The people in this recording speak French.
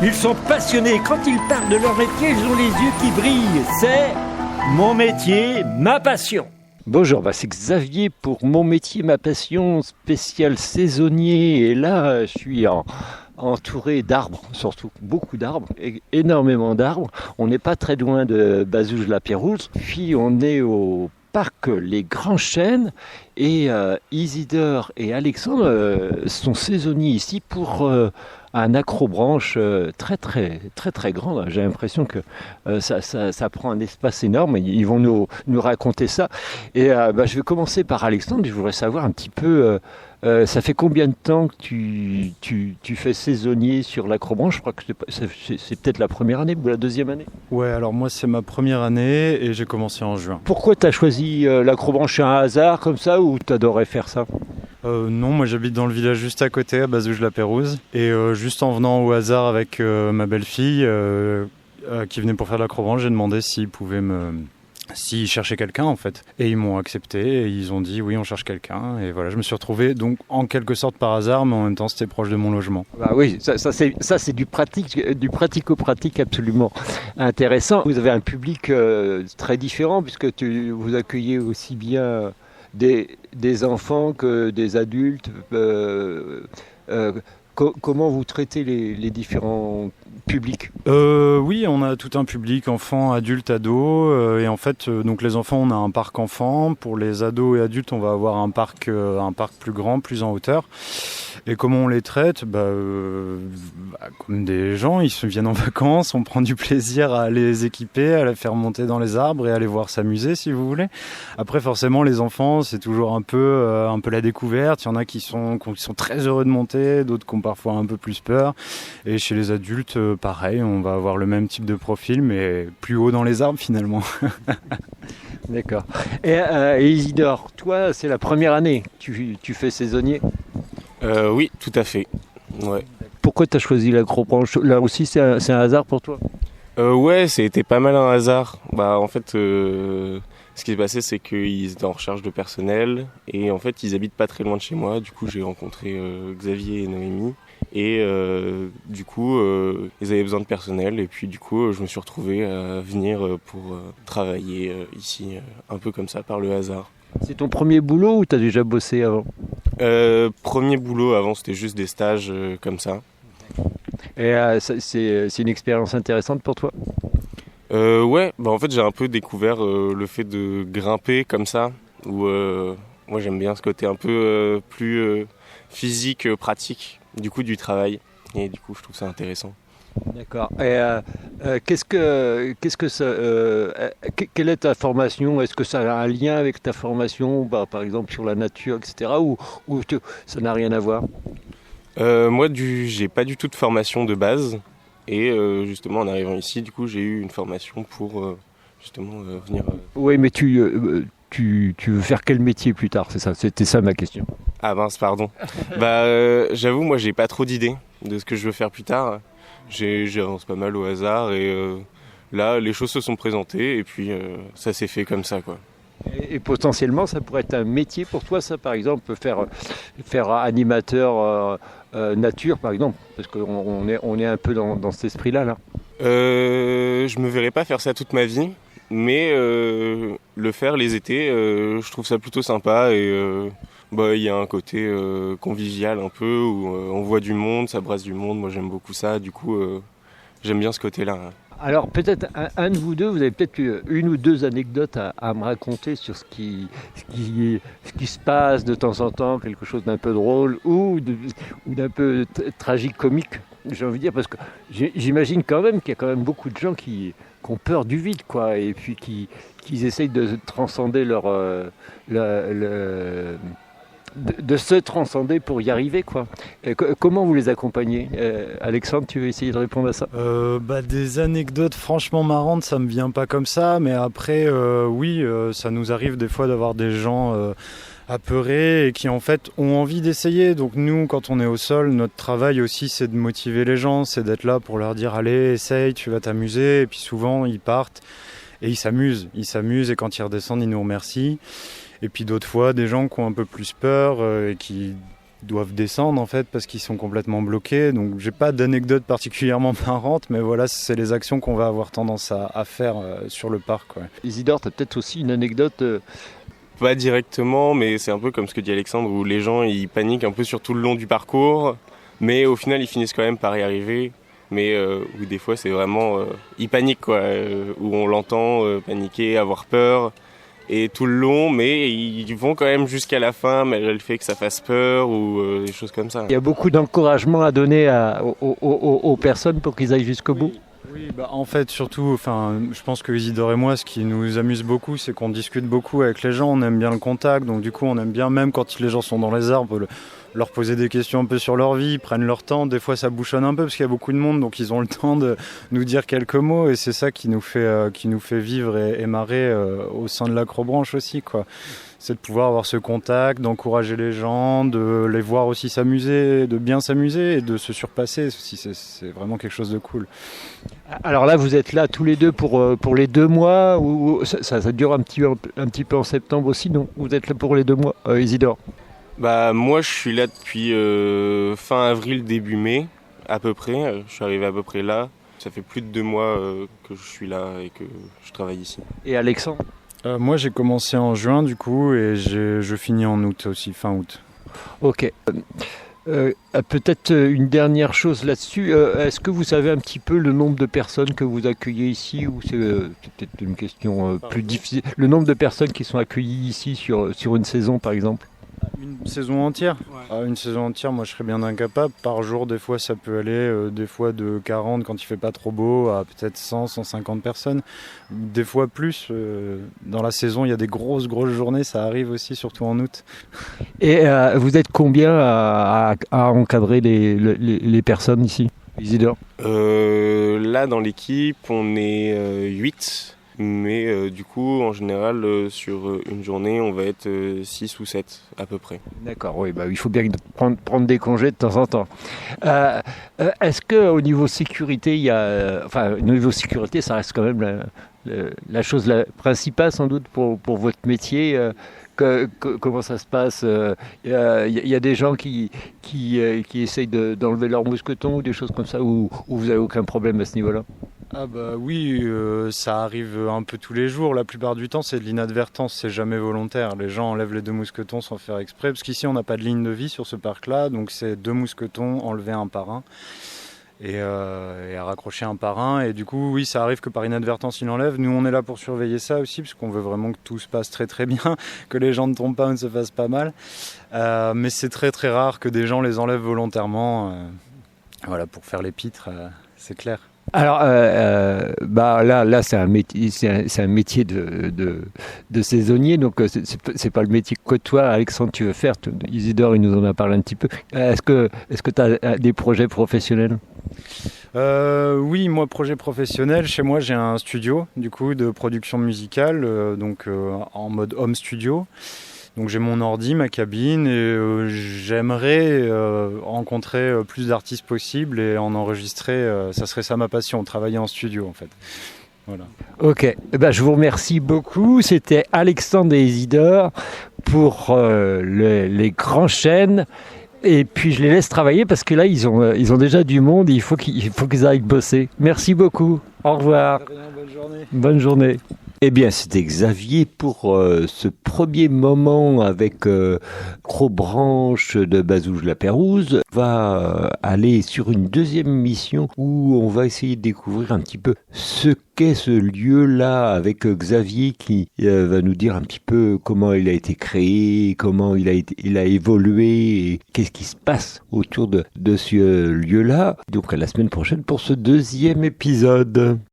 Ils sont passionnés. Quand ils parlent de leur métier, ils ont les yeux qui brillent. C'est mon métier, ma passion. Bonjour, c'est Xavier pour Mon métier, ma passion, spécial saisonnier. Et là, je suis entouré d'arbres, surtout beaucoup d'arbres, énormément d'arbres. On n'est pas très loin de Bazouges-la-Pérouse. Puis on est au parc Les Grands Chênes et Isidore et Alexandre sont saisonniers ici pour un accrobranche très grand. J'ai l'impression que ça prend un espace énorme. Ils vont nous raconter ça. Et je vais commencer par Alexandre. Je voudrais savoir un petit peu, ça fait combien de temps que tu fais saisonnier sur l'accrobranche? Je crois que c'est peut-être la première année ou la deuxième année. Ouais, alors moi c'est ma première année et j'ai commencé en juin. Pourquoi tu as choisi l'accrobranche? C'est un hasard comme ça ou tu adorais faire ça? Non, moi j'habite dans le village juste à côté, à Bazouges-la-Pérouse. Et juste en venant au hasard avec ma belle-fille qui venait pour faire l'accrobranche, j'ai demandé s'ils cherchaient quelqu'un en fait. Et ils m'ont accepté et ils ont dit oui, on cherche quelqu'un. Et voilà, je me suis retrouvé donc en quelque sorte par hasard, mais en même temps c'était proche de mon logement. Oui, ça c'est du pratico-pratique absolument intéressant. Vous avez un public très différent puisque vous accueillez aussi bien des enfants que des adultes. Comment vous traitez les différents publics? Oui, on a tout un public, enfants, adultes, ados. Et en fait, donc les enfants, on a un parc enfant. Pour les ados et adultes, on va avoir un parc plus grand, plus en hauteur. Et comment on les traite? Comme des gens, ils se viennent en vacances, on prend du plaisir à les équiper, à les faire monter dans les arbres et à les voir s'amuser, si vous voulez. Après, forcément, les enfants, c'est toujours un peu la découverte. Il y en a qui sont très heureux de monter, d'autres qui ont parfois un peu plus peur. Et chez les adultes, pareil, on va avoir le même type de profil, mais plus haut dans les arbres finalement. D'accord. Et Isidore, toi, c'est la première année que tu fais saisonnier? Oui, tout à fait. Ouais. Pourquoi tu as choisi l'accrobranche? Là aussi, c'est un hasard pour toi? Ouais, c'était pas mal un hasard. En fait, ce qui s'est passé, c'est qu'ils étaient en recherche de personnel et en fait, ils habitent pas très loin de chez moi. Du coup, j'ai rencontré Xavier et Noémie et du coup, ils avaient besoin de personnel et puis du coup, je me suis retrouvé à venir pour travailler ici, un peu comme ça, par le hasard. C'est ton premier boulot ou tu as déjà bossé avant? Premier boulot, avant c'était juste des stages comme ça. Et c'est une expérience intéressante pour toi? Ouais, en fait j'ai un peu découvert le fait de grimper comme ça, où moi j'aime bien ce côté un peu plus physique, pratique, du coup du travail, et du coup je trouve ça intéressant. D'accord. Et quelle est ta formation? Est-ce que ça a un lien avec ta formation, par exemple sur la nature, etc. ou ça n'a rien à voir? Moi j'ai pas du tout de formation de base, et justement en arrivant ici, du coup j'ai eu une formation pour justement venir... Oui, mais tu veux faire quel métier plus tard? C'est ça, c'était ça ma question. Ah mince, pardon. J'avoue, moi j'ai pas trop d'idées de ce que je veux faire plus tard. J'avance pas mal au hasard et là les choses se sont présentées et puis ça s'est fait comme ça quoi. Et potentiellement ça pourrait être un métier pour toi, ça, par exemple, faire animateur nature par exemple, parce qu'on est un peu dans cet esprit-là là. Je me verrais pas faire ça toute ma vie, mais le faire les étés, je trouve ça plutôt sympa et il y a un côté convivial un peu où on voit du monde, ça brasse du monde. Moi j'aime beaucoup ça, du coup j'aime bien ce côté-là. Alors peut-être un de vous deux, vous avez peut-être une ou deux anecdotes à me raconter sur ce qui se passe de temps en temps, quelque chose d'un peu drôle ou d'un peu tragique, comique, j'ai envie de dire, parce que j'imagine quand même qu'il y a quand même beaucoup de gens qui ont peur du vide, quoi, et puis qui essayent de transcender de se transcender pour y arriver, quoi. Comment vous les accompagnez? Alexandre, tu veux essayer de répondre à ça? Des anecdotes franchement marrantes, ça me vient pas comme ça, mais après, oui, ça nous arrive des fois d'avoir des gens apeurés et qui en fait ont envie d'essayer. Donc nous, quand on est au sol, notre travail aussi, c'est de motiver les gens, c'est d'être là pour leur dire allez, essaye, tu vas t'amuser. Et puis souvent, ils partent et ils s'amusent et quand ils redescendent, ils nous remercient. Et puis d'autres fois, des gens qui ont un peu plus peur et qui doivent descendre en fait parce qu'ils sont complètement bloqués. Donc j'ai pas d'anecdote particulièrement marrante, mais voilà, c'est les actions qu'on va avoir tendance à faire sur le parc. Ouais. Isidore, tu as peut-être aussi une anecdote Pas directement, mais c'est un peu comme ce que dit Alexandre, où les gens ils paniquent un peu sur tout le long du parcours, mais au final ils finissent quand même par y arriver. Mais où des fois c'est vraiment ils paniquent quoi, où on l'entend paniquer, avoir peur et tout le long, mais ils vont quand même jusqu'à la fin malgré le fait que ça fasse peur ou des choses comme ça. Il y a beaucoup d'encouragement à donner aux personnes pour qu'ils aillent jusqu'au bout. Oui, en fait surtout, je pense que Isidore et moi, ce qui nous amuse beaucoup, c'est qu'on discute beaucoup avec les gens, on aime bien le contact, donc du coup on aime bien, même quand les gens sont dans les arbres, leur poser des questions un peu sur leur vie, ils prennent leur temps, des fois ça bouchonne un peu parce qu'il y a beaucoup de monde, donc ils ont le temps de nous dire quelques mots, et c'est ça qui nous fait vivre et marrer au sein de l'Acrobranche aussi, quoi. C'est de pouvoir avoir ce contact, d'encourager les gens, de les voir aussi s'amuser, de bien s'amuser et de se surpasser aussi, c'est vraiment quelque chose de cool. Alors là, vous êtes là tous les deux pour les 2 mois, ou ça dure un petit peu en septembre aussi, non? Vous êtes là pour les 2 mois, Isidore? Moi je suis là depuis fin avril, début mai à peu près, je suis arrivé à peu près là. Ça fait plus de 2 mois que je suis là et que je travaille ici. Et Alexandre? Moi j'ai commencé en juin du coup et je finis en août aussi, fin août. Ok. Peut-être une dernière chose là-dessus. Est-ce que vous savez un petit peu le nombre de personnes que vous accueillez ici, ou c'est peut-être une question plus difficile? Le nombre de personnes qui sont accueillies ici sur une saison par exemple? Une saison entière? Ouais. Une saison entière, moi je serais bien incapable. Par jour, des fois ça peut aller, des fois de 40 quand il fait pas trop beau, à peut-être 100, 150 personnes. Des fois plus. Dans la saison, il y a des grosses journées, ça arrive aussi, surtout en août. Et vous êtes combien à encadrer les personnes ici, Isidore? Là dans l'équipe, on est 8. Mais du coup, en général, sur une journée, on va être 6 ou 7 à peu près. D'accord, oui, il faut bien prendre des congés de temps en temps. Est-ce qu'au niveau sécurité, au niveau sécurité, ça reste quand même la chose principale sans doute pour votre métier. Comment ça se passe? Il y a des gens qui essayent d'enlever leurs mousquetons ou des choses comme ça, ou vous n'avez aucun problème à ce niveau-là? Oui, ça arrive un peu tous les jours. La plupart du temps, c'est de l'inadvertance, c'est jamais volontaire. Les gens enlèvent les 2 mousquetons sans faire exprès, parce qu'ici, on n'a pas de ligne de vie sur ce parc-là, donc c'est 2 mousquetons enlevés un par un et à raccrocher un par un. Et du coup, oui, ça arrive que par inadvertance, ils l'enlèvent. Nous, on est là pour surveiller ça aussi, parce qu'on veut vraiment que tout se passe très très bien, que les gens ne tombent pas ou ne se fassent pas mal. Mais c'est très très rare que des gens les enlèvent volontairement, pour faire les pitres, c'est clair. Alors là c'est un métier de saisonnier, donc c'est pas le métier que toi, Alexandre, tu veux faire. Isidore, il nous en a parlé un petit peu. Est-ce que tu as des projets professionnels? Oui, moi, projet professionnel, chez moi j'ai un studio du coup de production musicale, en mode home studio. Donc j'ai mon ordi, ma cabine, et j'aimerais rencontrer plus d'artistes possibles et en enregistrer. Ça serait ça ma passion, travailler en studio en fait. Voilà. Ok, je vous remercie beaucoup. C'était Alexandre et Isidore pour les grands chênes. Et puis je les laisse travailler parce que là ils ont déjà du monde et il faut qu'ils aillent bosser. Merci beaucoup. Au revoir. Bonne journée. Bonne journée. Eh bien, c'était Xavier pour ce premier moment avec Acrobranche de Bazouges-la-Pérouse. On va aller sur une deuxième mission où on va essayer de découvrir un petit peu ce qu'est ce lieu-là avec Xavier qui va nous dire un petit peu comment il a été créé, comment il a évolué et qu'est-ce qui se passe autour de ce lieu-là. Donc à la semaine prochaine pour ce deuxième épisode.